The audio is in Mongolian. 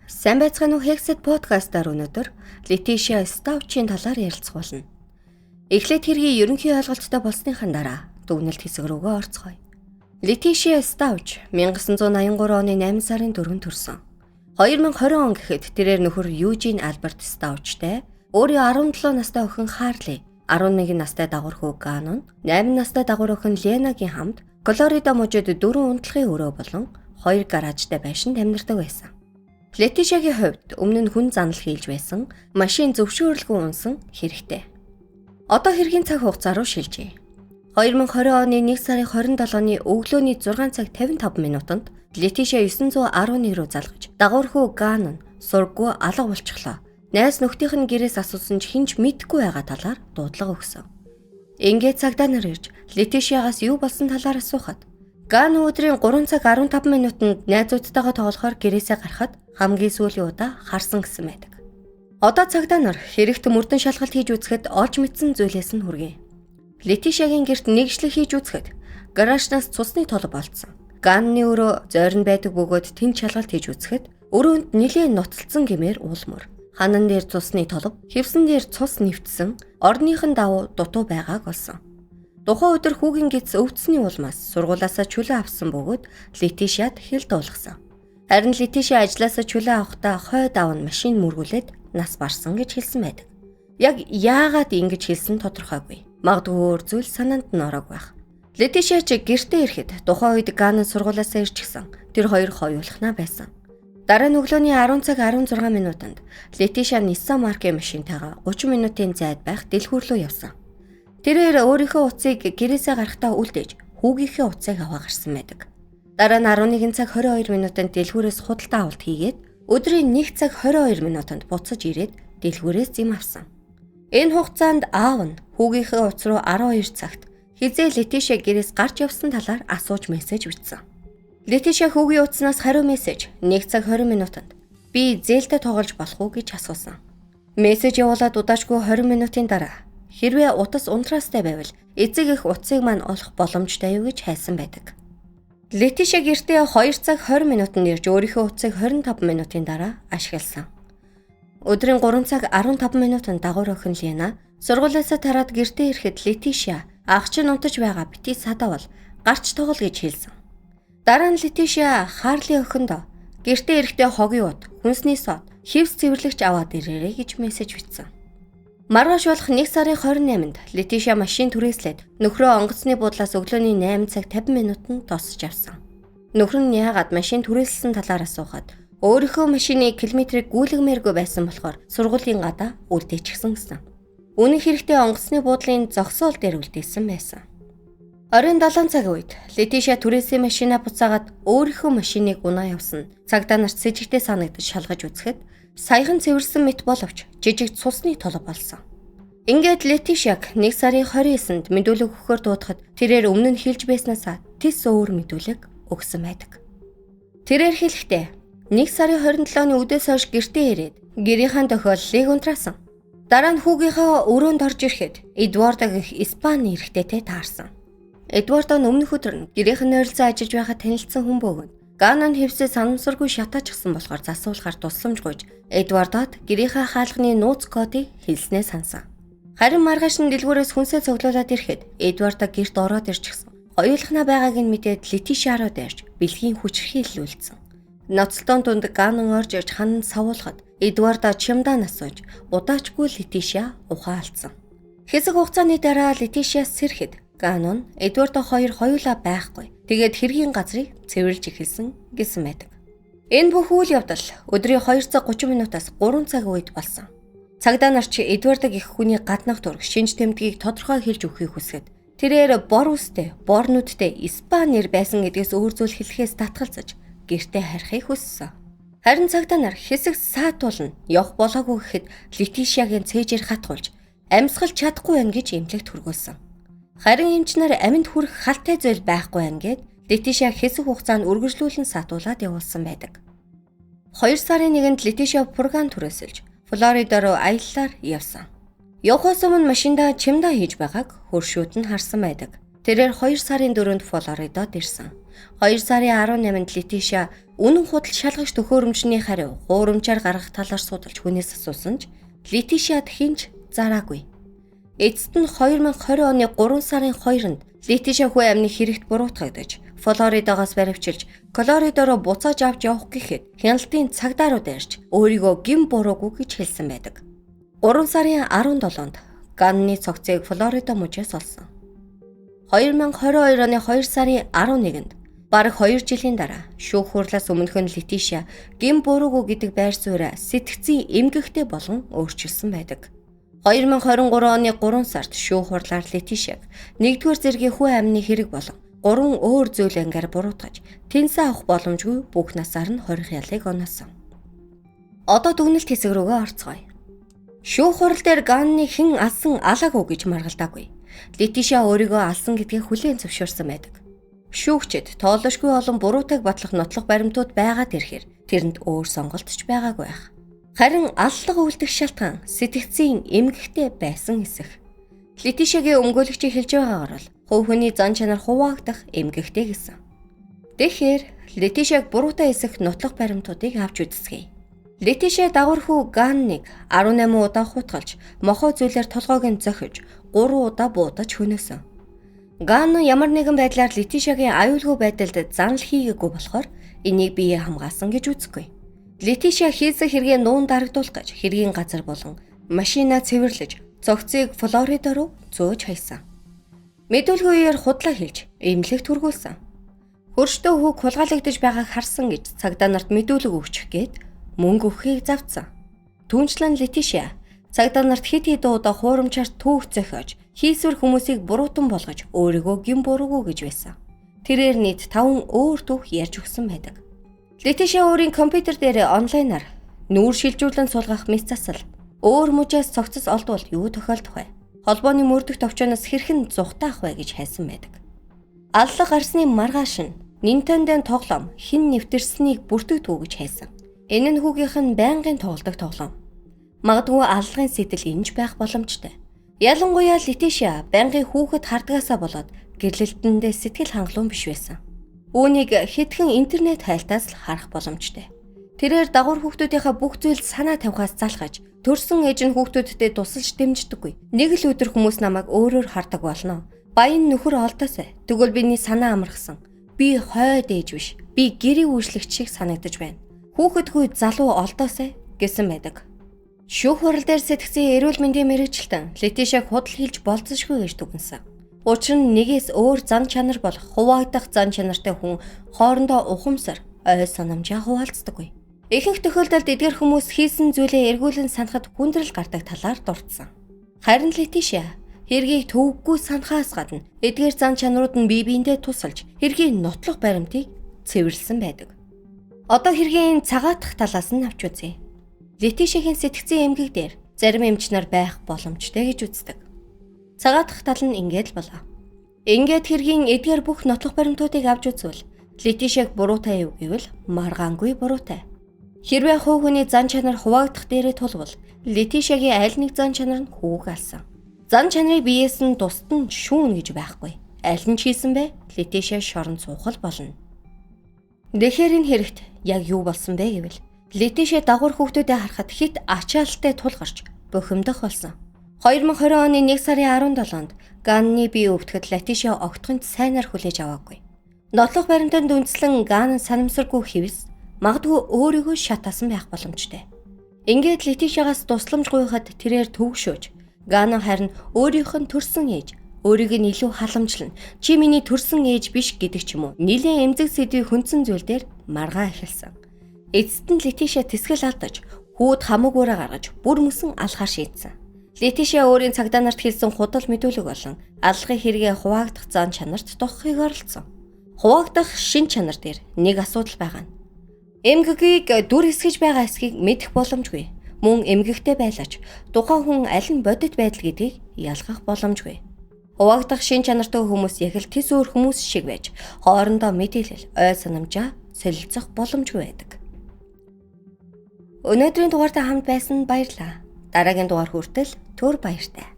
Сайн байцгаана уу Hexet podcast-аар өнөөдөр Letitia Stauch-ийн талаар ярилцах болно. Эхлээд хэргийн ерөнхий ойлголттой болсныхан дараа дүгнэлт хэсэг рүүгээ орцгоё. Letitia Stauch 1983 оны 8 сарын 4-нд төрсөн. 2020 он гэхэд тэрээр нөхөр Eugene Albert Stauchтэй өөрийн 17 настай охин Harley, 11 настай дагуур хүү Gannon, 8 настай дагуур охин Lenaгийн хамт Флорида мужид 4 унтлагын өрөө болон 2 гаражтай байшинд амьдардаг байсан. Letitia-гийн хувьд өмнө нь хүн занал хийлж байсан, машин зөвшөөрлгүй унсан хэрэгтэй. Одоо хэргийн цаг хугацаа руу шилжээ. 2020 оны 1 сарын 27-ны өглөөний 6 цаг 55 минутанд Letitia 911 руу залгаж, дагуур хүү Gannon сурггүй алга болчихлоо. Найз нөхдийнх нь гэрээс асуусан ч хинч мэдэхгүй байгаа талаар дуудлага өгсөн. Ингээд цагдаа нар ирж Letitia-гаас юу болсон талаар асуухад Gannon өдрийн 3 цаг 15 минутанд найзуудтайгаа тоглохоор гэрээсээ гарахад хамгийн сүүлийн удаа харсан гэсэн байдаг. Одоо цагдаа нар хэрэгт мөрдөн шалгалт хийж үзэхэд олж мэдсэн зүйлээс нь хүргэе. Letitia-гийн гэрт нэгжлэг хийж үзэхэд гаражнаас цусны толб олдсон. Gannon-ы өрөө зойрон байдаг бөгөөд тэнд шалгалт хийж үзэхэд өрөөнд нэлээд ноцолцсон гэмээр уулмөр. Ханан дээр цусны толб, хэвсэн дээр цус нэвтсэн, орныхон давуу дутуу байгааг олсон. Тухайн өдөр хүүгийн гиз өвдсөний улмаас сургуулаасаа чөлөө авсан бөгөөд Letitia-д хэл дуулгасан. Харин Letitia ажлаасаа чөлөө авахдаа хойд аав нь машин мөргүүлээд нас барсан гэж хэлсэн байдаг. Яг яагаад ингэж хэлсэн тодорхойгүй. Магадгүй өөр зүйл санаанд нь ороог байх. Letitia ч гэртээ ирэхэд тухайн үед Gannon сургуулаасаа ирчихсэн. Тэр хоёр хоёулахнаа байсан. Дараа нь өглөөний 10 цаг 16 минутанд Letitia Nissan маркийн машинтайгаа 30 минутын зайд байх дэлгүүр рүү явсан. Тэрээр өөрийнхөө утсыг гэрээсээ гарахдаа үлдээж хүүгийнхээ утсыг аваа гарсан байдаг. Дараа нь 11 цаг 22 минутанд дэлгүүрээс худалдаа авалт хийгээд өдрийн 1 цаг 22 минутанд буцаж ирээд дэлгүүрээс зэм авсан. Энэ хугацаанд аав нь хүүгийнхээ утас руу 12 цагт хизээ Letitia гэрээс гарч явсан талаар асууж мессеж бичсэн. Letitia хүүгийн утаснаас хариу мессеж 1 цаг 20 минутанд би зээлтэй тоглож болох уу гэж асуусан. Мессеж явуулаад удаашгүй 20 минутын дараа хэрвээ утас унтраастай байвал эцэг их утсыг маань олох боломжтой юу гэж хайсан байдаг. Letitia гэртээ 2 цаг 20 минутанд ирж өөрийнхөө утсыг 25 минутын дараа ашигласан. Өдрийн 3 цаг 15 минутанд дагуур охин Lena сургуулиасаа тараад гэртээ ирэхэд Letitia ах чинь унтаж байгаа бити садавал гарч тоглол гэж хэлсэн. Дараа нь Letitia Harley охиндоо гэртээ ирэхдээ хогийн ут, хүнсний сод, хевс цэвэрлэгч аваад ирээрэй гэж мессеж бичсэн. Маргааш болох 1 сарын 28-нд Letitia машин түрээслээд нөхрөө онгоцны буудлаас өглөөний 8 цаг 50 минутанд тосч авсан. Нөхөр нь яагаад машин түрээслсэн талаар асуухад өөрийнхөө машины километрийг гүйлгмээргүй байсан болохоор сургуулийн гадаа үлдээчихсэн гэсэн. Үнэн хэрэгтээ онгоцны буудлын зогсоол дээр үлдээсэн байсан. Оройн 7 цагийн үед Letitia түрээсээ машинаа буцаагаад өөрийнхөө машиныг унаа явсан. Цагдаа нарт с 'ижигтэй санагдаж шалгаж үзэхэд саяхан цэвэрсэн мэт боловч жижиг цусны толб болсон. Ингээд Letitia-г 1 сарын 29-нд мэдүүлэг өгөхөөр дуудахад тэрээр өмнө нь хэлж байснаасаа тис өөр мэдүүлэг өгсөн байдаг. Тэрээр хэлэхдээ 1 сарын 27-ны үдээс хойш гэртээ ирээд гэрийнхаа тохиоллыг унтраасан. Дараа нь хүүгийнхээ өрөөнд орж ирэхэд Эдвардо гэх Испани эрэгтэйтэй таарсан. Эдвардо өмнөх өдөр нь гэрийнхэн ойролцоо ажиллаж байхад танилцсан хүн бөгөөд Gannon хэвсээ санамсаргүй шатаачсан болохоор засуулахаар тусламж гуйж Эдвардод гэрийнхээ хаалганы нууц кодыг хэлснээ сансан. Харин маргааш нь дэлгүүрээс хүнсээ цуглуулад ирэхэд Эдвардо гэрт ороод ирчихсэн. Хоёулахнаа байгааг нь мэдээд Letitia руу дайрч бэлгийн хүчрхийлүүлсэн. Ноцлтон дунд Gannon орж ирж хананд савуулахад Эдвардо чемодан асууж удаачгүй Letitia ухаан алдсан. Хэсэг хугацааны дараа Letitia сэрхэд Gannon Эдвардо хоёр хоёулаа байхгүй. Тэгээд хэргийн газрыг цэвэрлж эхэлсэн гэсэн байдаг. Энэ бүх үйл явдал өдрийн 2 цаг 30 минутаас 3 цаг үед болсон. Цагдаа нар ч Эдвардо гэх хүний гаднах дург шинж тэмдгийг тодорхой хэлж өгөхийг хүсгээд тэрээр бор үстэй, бор нүдтэй Испанир байсан гэдгээс өөр зүйл хэлэхээс татгалзаж гэртээ харихыг хүссэн. Харин цагдаа нар хэсэг саатуулна явах болоогүй гэхэд Letitia-гийн цээжээр хатгуулж амьсгалж чадахгүй байх гэж эмнэлэгт хүргүүлсэн. Харин эмч нар аминд хүрэх халтай зүйл байхгүй байна гэд Letitia хэсэг хугацаанд үргэлжлүүлэн сатуулаад явуулсан байдаг. 2 сарын 1-нд Letitia пурган түрээсэлж Флорида руу аяллаар явсан. Явахаас өмнө машиндаа чемодан хийж байгааг хөршүүд нь харсан байдаг. Тэрээр 2 сарын 4-нд Флоридод ирсэн. 2 сарын 18-нд Летишиа үнэн худал шалгагч төхөөрөмчний хариу гуурамчаар гаргах талаар судалж хүнээс асуусан ч Летишиад хинч зараагүй. Эцэст нь 2020 оны 3 сарын 2-нд Летишиа хүү амны хэрэгт буруутгагдаж Флоридогоос баривчилж Колорадо руу буцааж авч явах гэхэд хяналтын цагдаарууд ирж өөрийгөө гин буруугүй гэж хэлсэн байдаг. 3 сарын 17-нд Ганны цогцыг Флорида мужаас олсон. 2022 оны 2 сарын 11-нд бараг 2 жилийн дараа шүүх хурлаас өмнөх нь Летишиа гин буруугүй гэдэг байр сууриа сэтгцийн эмгэгтэй болгон өөрчилсөн байдаг. 2023 оны 3 сард шүүх хурлаар Летишиаг 1-р зэргийн хүү амны хэрэг болон 3 өөр зүйл ангиар буруутгаж тэнцээ авах боломжгүй бүх насаар нь 20 ялыг оноосон. Одоо дүгнэлт хэсэг рүүгээ орцгоё. Шүүх хурал дээр Ганны хэн алсан алаагүй гэж маргалдаагүй. Летишиа өөрийгөө алсан гэдгийг хүлээн зөвшөөрсөн байдаг. Шүүгчид тоолошгүй олон буруутайг батлах нотлох баримтууд байгаад ирэхээр тэрэнд өөр сонголт ч байгаагүй байх. Харин аллага үлдэх шалтгаан сэтгцийн эмгэгтэй байсан эсэх. Летишиагийн өмгөөлөгчийг хэлж байгаагаар бол хувь хүний зан чанар хуваагдах эмгэгтэй гэсэн. Тэгэхээр Летишиаг буруутай эсэх нотлох баримтуудыг авч үзсгэе. Летишиа дагвар хүү Ганныг 18 удаа хутгалж, мохоо зүйлээр толгойг нь зохиж, 3 удаа буудаж хөнөөсөн. Ган ямар нэгэн байдлаар Летишиагийн аюулгүй байдалд занл хийгээгүй болохоор энийг бие хамгаалсан гэж үзэхгүй. Летишиа хийсэн хэрэгээ нуун дарагдуулах гэж хэргийн газар болон машина цэвэрлэж, цогцыг Флорида руу зөөж хайсан. Мэдүүлгийн үеэр худлаа хэлж, эмнэлэгт хүргүүлсэн. Хөрштөө хүүг хулгайлагдаж байгааг харсан гэж цагдаа нарт мэдүүлэг өгчих гээд мөнгө өгөхийг завдсан. Түүнчлэн Летишиа цагдаа нарт хэд хэдэн удаа хуурамчаар түүх зохиож, хийсвэр хүмүүсийг буруутан болгож өөрийгөө гин буруугүй гэж байсан. Тэрээр нийт 5 өөр түүх ярьж өгсөн байдаг. Летишиа өөрийн компьютер дээр онлайнаар нүүр шилжүүлэн суулгах мэт засал, өөр мужаас цогцос олдвол юу тохиолдох вэ? Холбооны мөрдөх товчоноос хэрхэн зугатаах вэ гэж хайсан байдаг. Аллах гарсны маргааш нь Nintendo-ын тоглоом хэн нэвтэрсэнийг бүртгэдэггүй гэж хайсан. Энэ нь хүүгийнх нь байнгын тоглодог тоглоом. Магадгүй аллагын сэтэл энж байх боломжтой. Ялангуяа Летишиа байнгын хүүхэд хардгаасаа болоод гэрлэлтэндээ сэтгэл хангалуун биш байсан. Үүнийг хэдхэн интернет хайлтаас л харах боломжтой. Тэрээр дагвар хүүхдүүдийнхээ бүх зүйл санаа тавихаас залхаж, төрсөн ээж нь хүүхдүүдтэй тусалж дэмждэггүй. Нэг л өдөр хүмүүс намайг өөрөөр хардаг болно. Баян нөхөр олдоосай. Тэгвэл биний санаа амархсан. Би хойд ээж биш. Би гэрээ үйлчлэгч шиг санагдаж байна. Хүүхэдгүй залуу олдоосай гэсэн байдаг. Шүүх хурал дээр сэтгцийн эрүүл мэндийн мэрэгчлэн Летишиаг худал хийж болцсошгүй гэж дүгнсэн. Учир нь нэгээс өөр зан чанар болох хуваагдах зан чанартай хүн хоорондоо ухамсар, ой санамжаа хуваалцдаггүй. Ихэнх тохиолдолд эдгээр хүмүүс хийсэн зүйлээ эргүүлэн санахад хүндрэл гардаг талаар дурдсан. Харин Летишиа хэргийг төвөггүй санахаас гадна эдгээр зан чанарууд нь бие биендээ тусалж хэргийн нотлох баримтыг цэвэрлсэн байдаг. Одоо хэргийн цагаатах талаас нь авч үзье. Летишиагийн сэтгцийн эмгэг дээр зарим эмч нар байх боломжтой гэж үздэг. Цагаатах тал нь ингээд л болоо. Ингээд хэргийн эдгээр бүх нотлох баримтуудыг авч үзвэл Летишиаг буруутай юу гэвэл маргаангүй буруутай. Хэрвээ хувь хүний зан чанар хуваагдах дээрээ тулвал Летишиагийн аль нэг зан чанар нь хүүг алсан. Зан чанарыг биеэс нь тусдан шүүн гэж байхгүй. Аль нь ч хийсэн бэ Летишиа шорон суухал болно. Тэгэхээр энэ хэрэгт яг юу болсон бэ гэвэл Летишиа дагвар хүүхдүүдэд харахад хит ачаалттай тулгарч бухимдах болсон. 2020 оны 1 сарын 17-нд Ганны бие өвтгöd Летишиа огтхонд сайнаар хүлээж аваагүй. Нотлох баримтанд үндэслэн Ган санамсаргүй хэвс магадгүй өөрийгөө шатаасан байх боломжтой. Ингээд Летишиагаас тусламж гуйхад тэрээр төвөгшөөж Ган харин өөрийнх нь төрсөн ээж өөрийг нь илүү халамжлан чи миний төрсөн ээж биш гэдэг ч юм уу нилийн эмзэг сэдвийн хүндсэн зүйл дээр маргаа эхэлсэн. Эцэст нь Летишиа тэсгэл алдаж хүүд хамаагаараа гаргаж бүр мөсөн алхаар шийдсэн. Летишиа өөрийн цагдаа нарт хэлсэн худал мэдүүлэг болон аллагын хэрэгээ хуваагдах зан чанарт тухахыг оролцсон. Хуваагдах шин чанар дээр нэг асуудал байгаа нь. Эмгэгийг дүр хэсгэж байгаа эсхийг мэдэх боломжгүй. Мөн эмгэгтэй байлаач тухайн хүн аль нь бодит байдал гэдгийг ялгах боломжгүй. Хуваагдах шин чанартай хүмүүс яг л тэс өөр хүмүүс шиг байж хоорондоо мэдээлэл, ой санамжаа солилцох боломжгүй байдаг. Өнөөдрийн дугаартай хамт байсан баярлалаа. Дараагийн дугаар хүртэл түр баяртай.